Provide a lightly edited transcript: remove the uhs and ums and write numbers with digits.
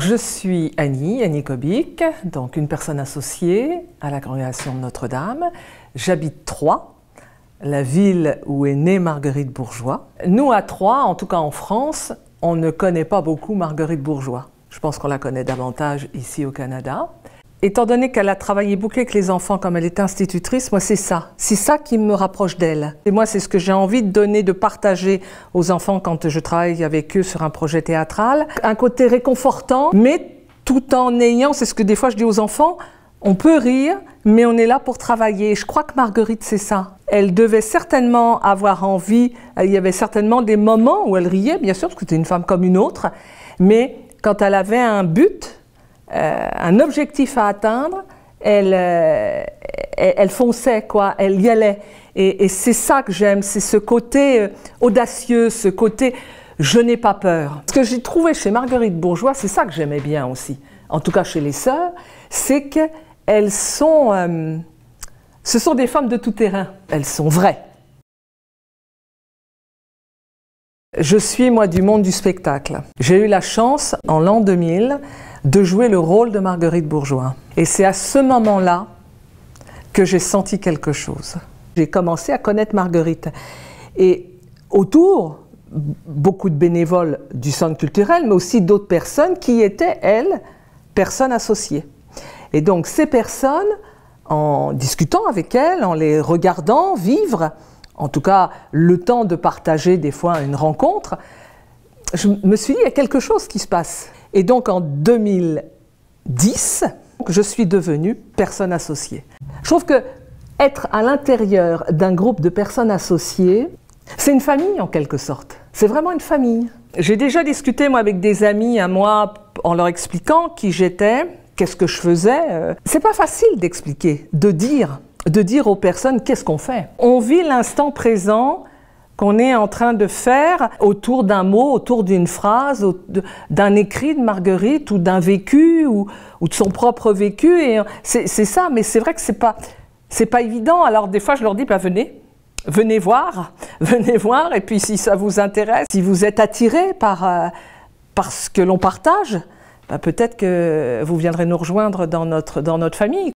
Je suis Annie Kobic, donc une personne associée à la congrégation de Notre-Dame. J'habite Troyes, la ville où est née Marguerite Bourgeoys. Nous, à Troyes, en tout cas en France, on ne connaît pas beaucoup Marguerite Bourgeoys. Je pense qu'on la connaît davantage ici au Canada. Étant donné qu'elle a travaillé beaucoup avec les enfants comme elle est institutrice, moi c'est ça qui me rapproche d'elle. Et moi c'est ce que j'ai envie de donner, de partager aux enfants quand je travaille avec eux sur un projet théâtral. Un côté réconfortant, mais tout en ayant, c'est ce que des fois je dis aux enfants, on peut rire, mais on est là pour travailler. Je crois que Marguerite c'est ça. Elle devait certainement avoir envie, il y avait certainement des moments où elle riait, bien sûr, parce que c'était une femme comme une autre, mais quand elle avait un but, un objectif à atteindre, elle fonçait, quoi, elle y allait. Et c'est ça que j'aime, c'est ce côté audacieux, ce côté « je n'ai pas peur ». Ce que j'ai trouvé chez Marguerite Bourgeoys, c'est ça que j'aimais bien aussi, en tout cas chez les sœurs, c'est qu'elles sont, ce sont des femmes de tout terrain, elles sont vraies. Je suis, moi, du monde du spectacle. J'ai eu la chance, en l'an 2000, de jouer le rôle de Marguerite Bourgeoys. Et c'est à ce moment-là que j'ai senti quelque chose. J'ai commencé à connaître Marguerite. Et autour, beaucoup de bénévoles du centre culturel, mais aussi d'autres personnes qui étaient, elles, personnes associées. Et donc, ces personnes, en discutant avec elles, en les regardant vivre, en tout cas, le temps de partager des fois une rencontre, je me suis dit, il y a quelque chose qui se passe. Et donc, en 2010, je suis devenue personne associée. Je trouve que être à l'intérieur d'un groupe de personnes associées, c'est une famille en quelque sorte. C'est vraiment une famille. J'ai déjà discuté, moi, avec des amis à moi, en leur expliquant qui j'étais, qu'est-ce que je faisais. C'est pas facile d'expliquer, de dire aux personnes qu'est-ce qu'on fait. On vit l'instant présent qu'on est en train de faire autour d'un mot, autour d'une phrase, d'un écrit de Marguerite ou d'un vécu ou de son propre vécu. Et c'est ça, mais c'est vrai que c'est pas évident. Alors des fois je leur dis, bah, venez voir, et puis si ça vous intéresse, si vous êtes attiré par ce que l'on partage, bah, peut-être que vous viendrez nous rejoindre dans notre famille.